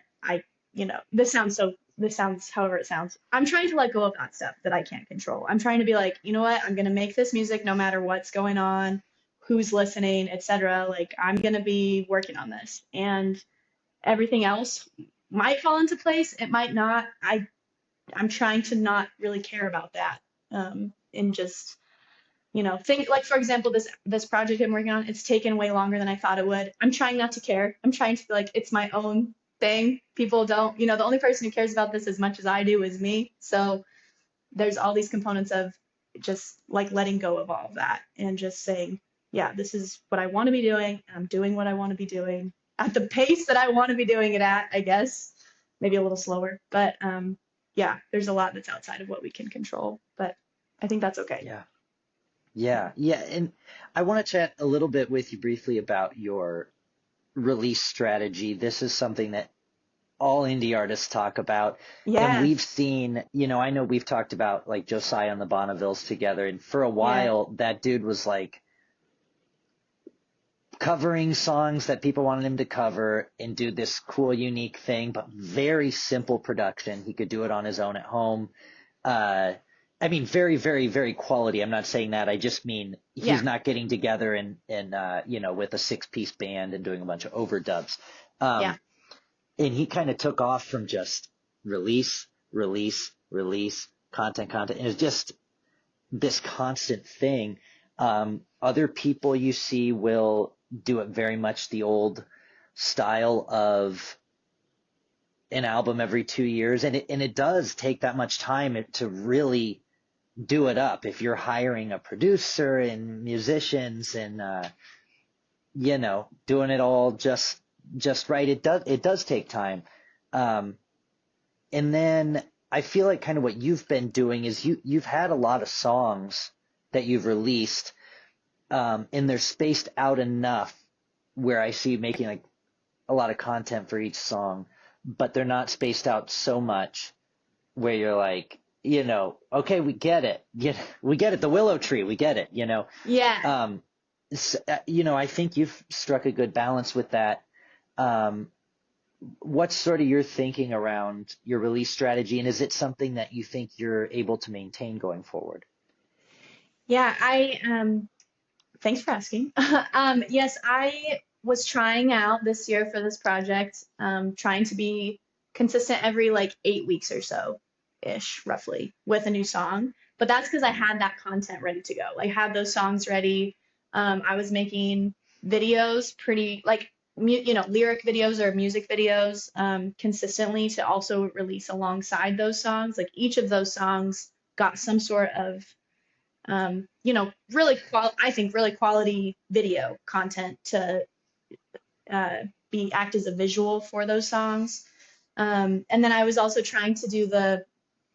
this sounds however it sounds. I'm trying to let go of that stuff that I can't control. I'm trying to be like, you know what? I'm going to make this music no matter what's going on, who's listening, etc. Like I'm going to be working on this and everything else might fall into place. It might not. I'm trying to not really care about that. And just think like for example this project I'm working on, it's taken way longer than I thought it would. I'm trying not to care. I'm trying to be like it's my own thing. People don't, the only person who cares about this as much as I do is me. So there's all these components of just like letting go of all of that and just saying, yeah, this is what I want to be doing. And I'm doing what I want to be doing at the pace that I want to be doing it at, I guess. Maybe a little slower, but yeah, there's a lot that's outside of what we can control, but I think that's okay. Yeah. Yeah. Yeah. And I want to chat a little bit with you briefly about your release strategy. This is something that all indie artists talk about. Yeah. And we've seen, I know we've talked about like Josiah and the Bonnevilles together. And for a Yeah. while, that dude was like, covering songs that people wanted him to cover and do this cool, unique thing, but very simple production. He could do it on his own at home. Uh, I mean, very, very, very quality. I'm not saying that. I just mean he's Yeah. not getting together and with a six-piece band and doing a bunch of overdubs. Yeah. Um, and he kind of took off from just release, release, release, content. And it's just this constant thing. Other people you see will do it very much the old style of an album every 2 years, and it does take that much time to really do it up. If you're hiring a producer and musicians and doing it all just right, it does take time. Um, and then I feel like kind of what you've been doing is you've had a lot of songs that you've released, and they're spaced out enough where I see you making like a lot of content for each song, but they're not spaced out so much where you're like, okay, we get it. We get it. The willow tree, we get it. Yeah. Um, I think you've struck a good balance with that. Um, what's sort of your thinking around your release strategy, and is it something that you think you're able to maintain going forward? Yeah. Thanks for asking. Yes, I was trying out this year for this project, trying to be consistent every like 8 weeks or so ish, roughly, with a new song. But that's because I had that content ready to go. Like, had those songs ready. I was making videos pretty like lyric videos or music videos consistently to also release alongside those songs. Like each of those songs got some sort of I think really quality video content to uh, be act as a visual for those songs. And then I was also trying to do the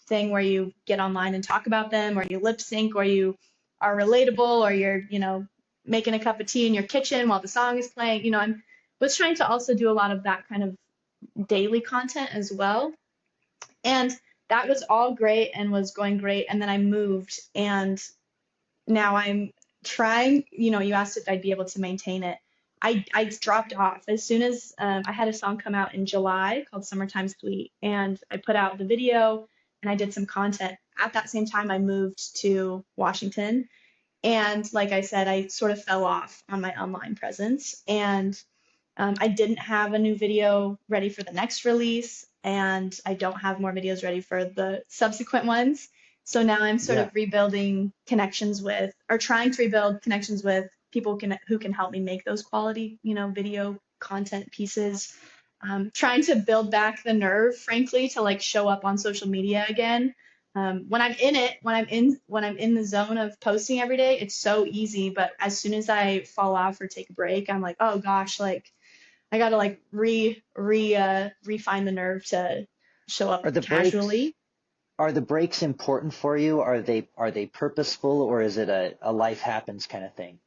thing where you get online and talk about them, or you lip sync, or you are relatable, or you're making a cup of tea in your kitchen while the song is playing. I was trying to also do a lot of that kind of daily content as well. And that was all great and was going great. And then I moved, and now I'm trying, you asked if I'd be able to maintain it. I dropped off as soon as I had a song come out in July called Summertime Sweet, and I put out the video and I did some content. At that same time, I moved to Washington. And like I said, I sort of fell off on my online presence. And I didn't have a new video ready for the next release, and I don't have more videos ready for the subsequent ones. So now I'm sort Yeah. of rebuilding connections with, or trying to rebuild connections with people who can help me make those quality, video content pieces. Trying to build back the nerve, frankly, to like show up on social media again. When I'm in it, when I'm in the zone of posting every day, it's so easy. But as soon as I fall off or take a break, I'm like, oh gosh, like I gotta like refine the nerve to show up Are the breaks casually. are the breaks important for you? Are they purposeful, or is it a life happens kind of thing?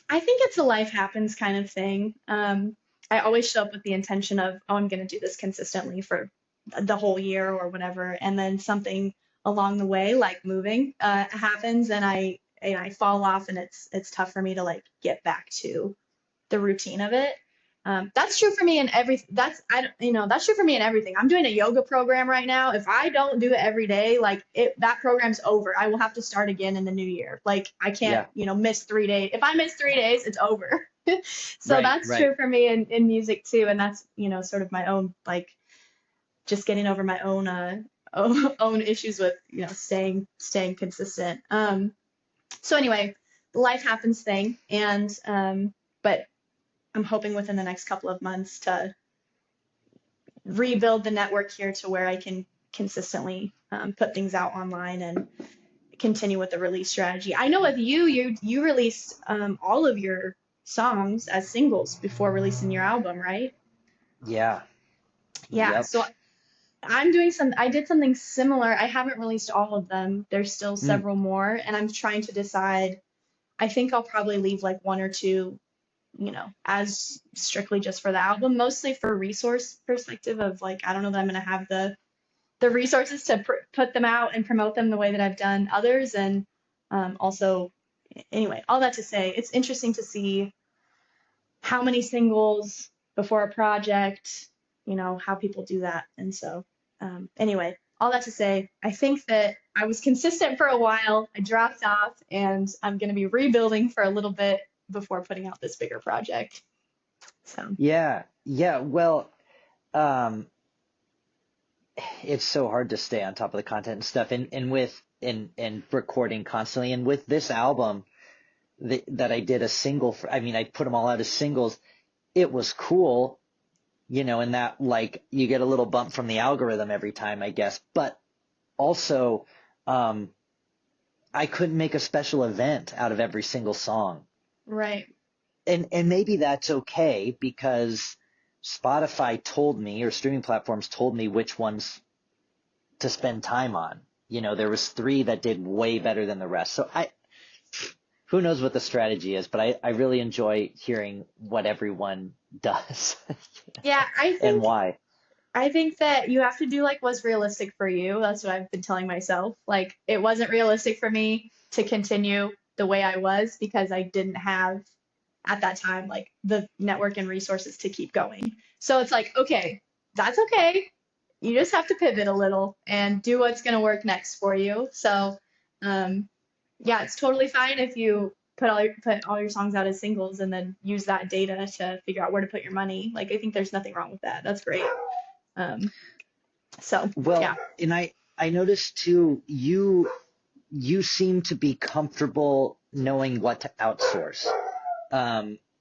I think it's a life happens kind of thing. I always show up with the intention of, oh, I'm gonna do this consistently for the whole year or whatever, and then something along the way, like moving, happens, and I fall off, and it's tough for me to like get back to the routine of it. That's true for me in every that's true for me in everything. I'm doing a yoga program right now. If I don't do it every day, like that program's over. I will have to start again in the new year. Like I can't, Yeah. miss 3 days. If I miss 3 days, it's over. So Right. that's Right. true for me in music too. And that's, sort of my own, like just getting over my own own issues with, staying consistent. So anyway, the life happens thing. And but I'm hoping within the next couple of months to rebuild the network here to where I can consistently put things out online and continue with the release strategy. I know with you released all of your songs as singles before releasing your album, right? Yeah. Yeah. Yep. So I did something similar. I haven't released all of them. There's still Mm. several more, and I'm trying to decide. I think I'll probably leave like one or two as strictly just for the album, mostly for resource perspective of like, I don't know that I'm going to have the resources to put them out and promote them the way that I've done others. And also, anyway, all that to say, it's interesting to see how many singles before a project, how people do that. And so, anyway, all that to say, I think that I was consistent for a while. I dropped off, and I'm going to be rebuilding for a little bit before putting out this bigger project. So, Yeah, yeah. Well, um, it's so hard to stay on top of the content and stuff, and with and recording constantly, and with this album that I did a single for. I mean, I put them all out as singles. It was cool, and that like you get a little bump from the algorithm every time, I guess. But also, um, I couldn't make a special event out of every single song. right. And maybe that's okay because Spotify told me, or streaming platforms told me which ones to spend time on. There was three that did way better than the rest. So who knows what the strategy is, but I really enjoy hearing what everyone does Yeah, and why. I think that you have to do like what's realistic for you. That's what I've been telling myself. Like it wasn't realistic for me to continue the way I was because I didn't have at that time like the network and resources to keep going. So it's like, okay, that's okay. You just have to pivot a little and do what's going to work next for you. So, um, yeah, it's totally fine if you put all your songs out as singles and then use that data to figure out where to put your money. Like I think there's nothing wrong with that. That's great. Um, so Well, yeah. and I noticed too, you seem to be comfortable knowing what to outsource.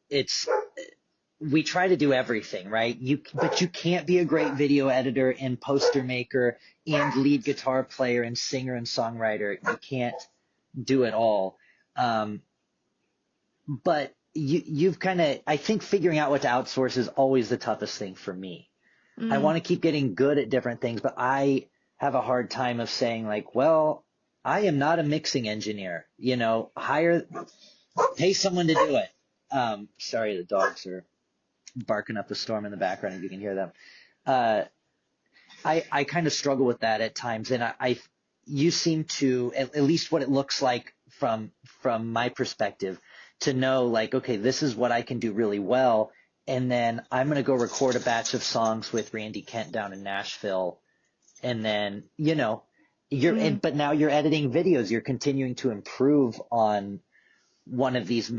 It's we try to do everything, right? But you can't be a great video editor and poster maker and lead guitar player and singer and songwriter. You can't do it all. Um, but you've kind of, I think figuring out what to outsource is always the toughest thing for me. I Mm, want to keep getting good at different things, but I have a hard time of saying like, well, I am not a mixing engineer, pay someone to do it. Sorry, the dogs are barking up a storm in the background if you can hear them. Uh, I kind of struggle with that at times, and you seem to, at least what it looks like from my perspective, to know like, okay, this is what I can do really well, and then I'm gonna go record a batch of songs with Randy Kent down in Nashville, and then mm. but now you're editing videos, you're continuing to improve on some of these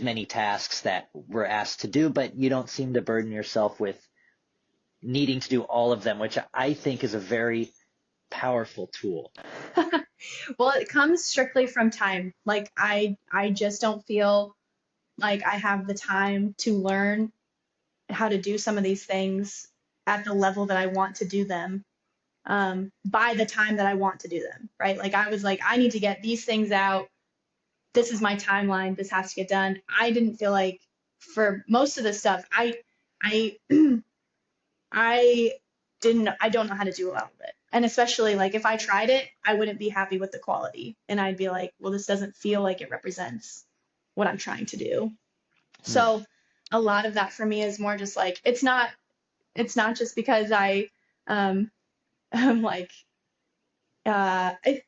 many tasks that we're asked to do, but you don't seem to burden yourself with needing to do all of them, which I think is a very powerful tool. Well, it comes strictly from time. Like I just don't feel like I have the time to learn how to do some of these things at the level that I want to do them by the time that I want to do them, right? Like I was like, I need to get these things out. This is my timeline. This has to get done. I didn't feel like for most of the stuff, I I I don't know how to do a lot of it. And especially like if I tried it, I wouldn't be happy with the quality. And I'd be like, well, this doesn't feel like it represents what I'm trying to do. Hmm. So a lot of that for me is more just like it's not just because um I'm like it,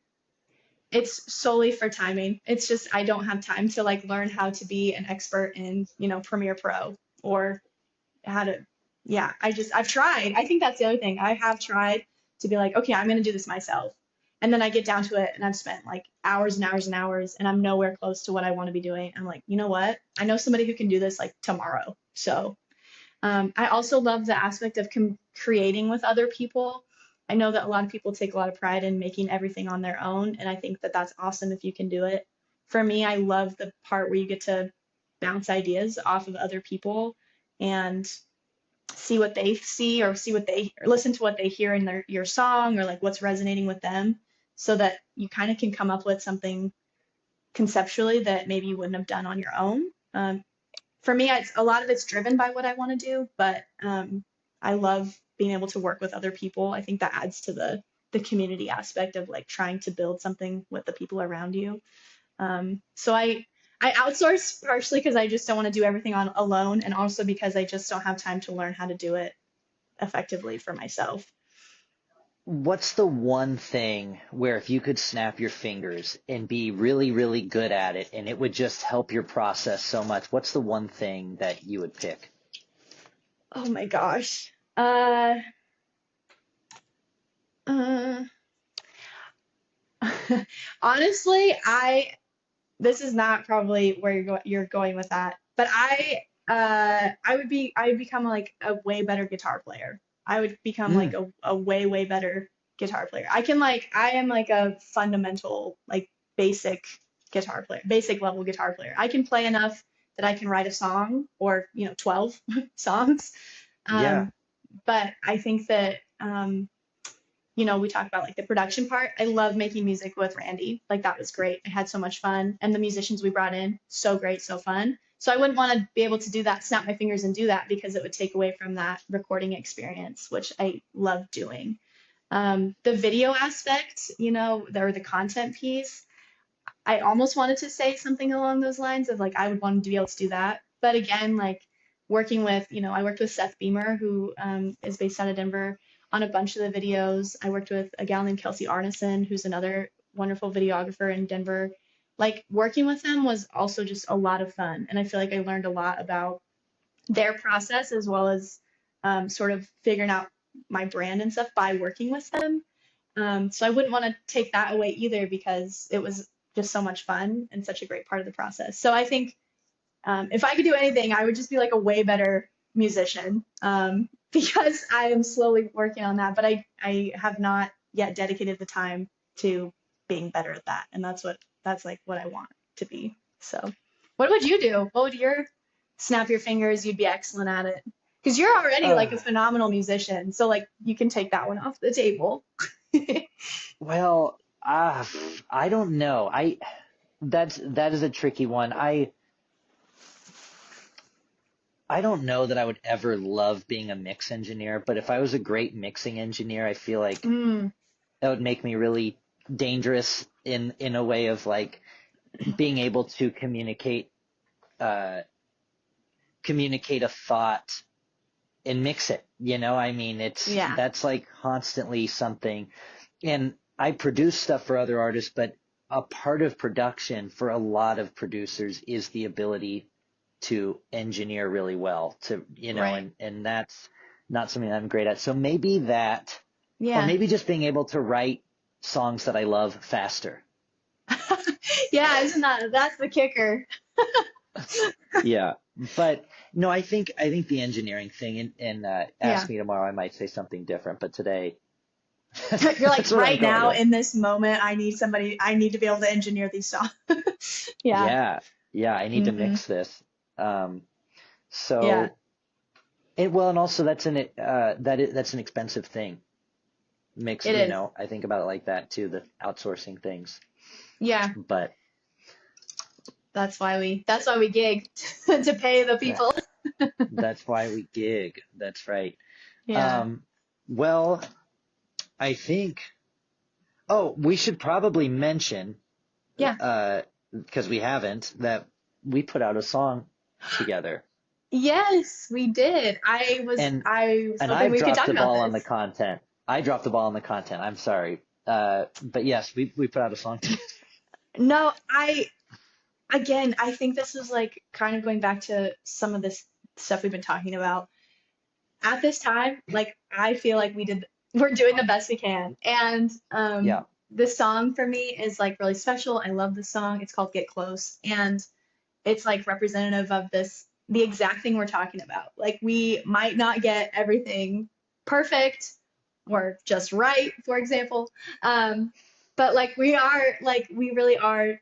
it's solely for timing. It's just I don't have time to like learn how to be an expert in, Premiere Pro or how to yeah, I've tried. I think that's the other thing. I have tried to be like, okay, I'm gonna do this myself. And then I get down to it and I've spent like hours and hours and hours and I'm nowhere close to what I want to be doing. I'm like, you know what? I know somebody who can do this like tomorrow. So I also love the aspect of creating with other people. I know that a lot of people take a lot of pride in making everything on their own, and I think that that's awesome if you can do it. For me, I love the part where you get to bounce ideas off of other people and see what they see or see what they or listen to what they hear in your song or like what's resonating with them so that you kind of can come up with something conceptually that maybe you wouldn't have done on your own. For me, a lot of it's driven by what I want to do, but I love being able to work with other people. I think that adds to the community aspect of like trying to build something with the people around you. So I outsource partially because I just don't want to do everything on alone, and also because I just don't have time to learn how to do it effectively for myself. what's the one thing where if you could snap your fingers and be really, really good at it and it would just help your process so much, what's the one thing that you would pick? Oh my gosh. Uh, Honestly, this is not probably where you're going with that, but I would become like a way better guitar player. I would become like Mm, a way better guitar player. I am like a fundamental like basic guitar player, basic level guitar player. I can play enough that I can write a song or 12 songs. yeah. Um, but I think that we talked about like the production part. I love making music with Randy. Like that was great. I had so much fun. And the musicians we brought in, so great, so fun. So I wouldn't want to be able to do that, snap my fingers and do that because it would take away from that recording experience, which I love doing. The video aspect, or the content piece, I almost wanted to say something along those lines of like I would want to be able to do that. But again, like working with, I worked with Seth Beamer, who is based out of Denver, on a bunch of the videos. I worked with a gal named Kelsey Arneson, who's another wonderful videographer in Denver. Like working with them was also just a lot of fun. And I feel like I learned a lot about their process as well as sort of figuring out my brand and stuff by working with them. So I wouldn't want to take that away either because it was just so much fun and such a great part of the process. So I think if I could do anything, I would just be like a way better musician because I am slowly working on that, but I have not yet dedicated the time to being better at that. And that's like what I want to be. So what would you do? What would your snap your fingers? You'd be excellent at it. Because you're already like a Uh, phenomenal musician. So like you can take that one off the table. well, I don't know. That is a tricky one. I don't know that I would ever love being a mix engineer, but if I was a great mixing engineer, I feel like Mm, that would make me really dangerous in a way of like being able to uh communicate a thought and mix it. I mean, yeah. that's like constantly something. And I produce stuff for other artists, but a part of production for a lot of producers is the ability to engineer really well, Right. and that's not something I'm great at. So maybe that, or Yeah. maybe just being able to write songs that I love faster. Yeah, isn't that's the kicker. Yeah. But no, I think the engineering thing, and ask Yeah. me tomorrow, I might say something different, but today You're like that's what I'm right going now with. in this moment, I need to be able to engineer these songs. Yeah. Yeah. Yeah, I need to Hmm. mix this. Um, Yeah. so and also that's an expensive thing. Makes, It is. I think about it like that too, the outsourcing things. Yeah. But That's why we gig to pay the that, people. that's why we gig. That's right. Yeah. Um, well, I think, oh, we should probably mention, Yeah. because we haven't, that we put out a song together. Yes, we did. And I was and hoping I've we could dropped talk the about ball on the this. content. I dropped the ball on the content. I'm sorry. But yes, we put out a song together. No, I think this is like kind of going back to some of this stuff we've been talking about. At this time, like I feel like we're doing the best we can. And Yeah. this song for me is like really special. I love the song. It's called Get Close. And it's like representative of the exact thing we're talking about. Like we might not get everything perfect or just right, for example. Um, but we really are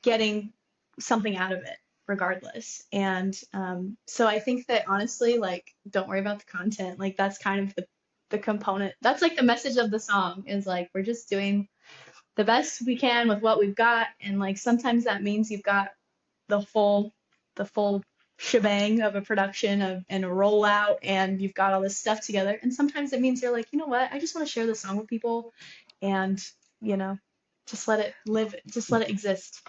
getting something out of it regardless. And so I think that honestly, like, don't worry about the content. Like that's kind of the component. That's like the message of the song is like we're just doing the best we can with what we've got. And like sometimes that means you've got the full the full shebang of a production and a rollout and you've got all this stuff together. And sometimes it means you're like, you know what, I just want to share this song with people and, you know, just let it live, just let it exist.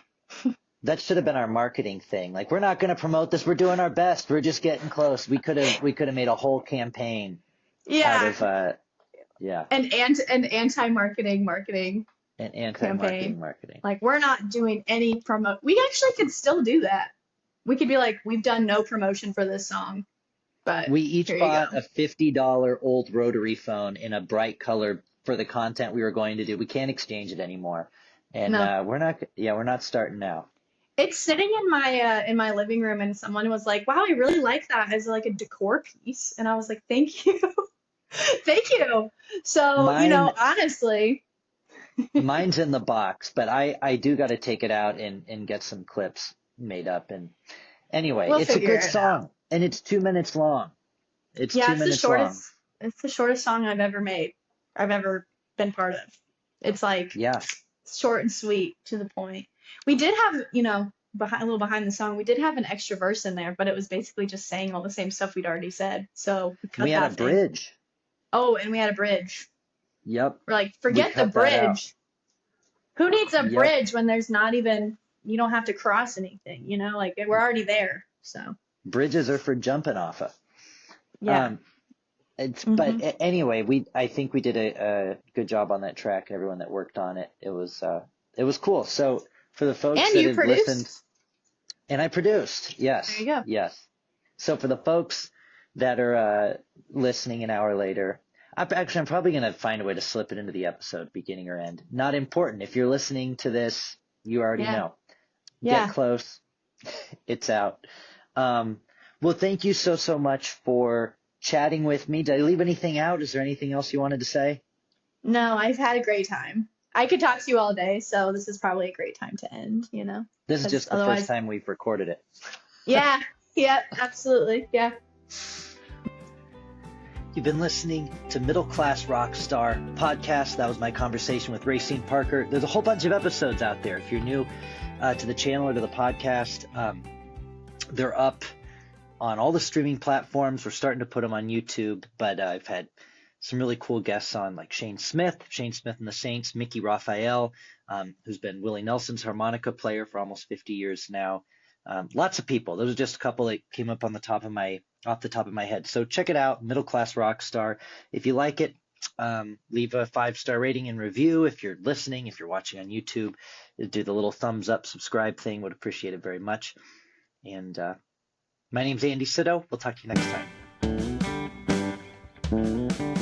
That should have been our marketing thing. Like, we're not going to promote this. We're doing our best. We're just getting close. We could have made a whole campaign out Yeah, of Yeah. An anti-marketing marketing And campaign. anti-marketing marketing. Like we're not doing any promo. We actually could still do that. We could be like, we've done no promotion for this song, but We here each you go. bought a $50 old rotary phone in a bright color for the content we were going to do. We can't exchange it anymore. And No, we're not starting now. it's sitting in my living room, and someone was like, "Wow, I really like that as like a decor piece," and I was like, "Thank you, thank you." So Mine honestly, Mine's in the box, but I do got to take it out and get some clips made up. And anyway, we'll it's a figure good it out. song and it's 2 minutes long. It's Yeah, two minutes long. it's the shortest song I've ever made. I've ever been part of. It's like Yeah. short and sweet to the point. We did have, behind a little behind the song, we did have an extra verse in there, but it was basically just saying all the same stuff we'd already said. So we We cut had a that thing. bridge. Oh, and we had a bridge. Yep. We're like, We forget the cut that out. bridge. Who needs a Yep. bridge when there's not even, you don't have to cross anything, like we're already there. So Bridges are for jumping off of. yeah. Um, but hmm anyway, I think we did a good job on that track and everyone that worked on it. It was cool. So for the folks And that you had listened, produced. and I produced, There yes, you go. yes. So for the folks that are listening an hour later, I'm probably going to find a way to slip it into the episode, beginning or end. Not important. If you're listening to this, you already Yeah. know. Get Yeah. close. It's out. Well, thank you so much for chatting with me. Did I leave anything out? Is there anything else you wanted to say? No, I've had a great time. I could talk to you all day, so this is probably a great time to end, This is because just the first otherwise, time we've recorded it. yeah, yeah, absolutely, yeah. You've been listening to Middle Class Rock Star podcast. That was my conversation with Racyne Parker. There's a whole bunch of episodes out there. If you're new to the channel or to the podcast, they're up on all the streaming platforms. We're starting to put them on YouTube, but I've had some really cool guests on, like Shane Smith and the Saints, Mickey Raphael, who's been Willie Nelson's harmonica player for almost 50 years now. Lots of people. Those are just a couple that came up off the top of my head. So check it out, Middle Class Rock Star. If you like it, leave a 5-star rating and review. If you're listening, if you're watching on YouTube, do the little thumbs up, subscribe thing. Would appreciate it very much. And my name's Andy Sito. We'll talk to you next time.